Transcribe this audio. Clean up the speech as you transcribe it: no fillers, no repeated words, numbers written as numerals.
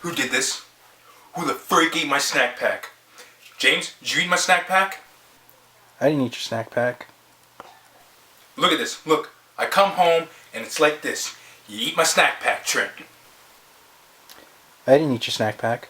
Who did this? Who the freak ate my snack pack? James, did you eat my snack pack? I didn't eat your snack pack. Look at this. Look. I come home and it's like this. You eat my snack pack, Trent. I didn't eat your snack pack.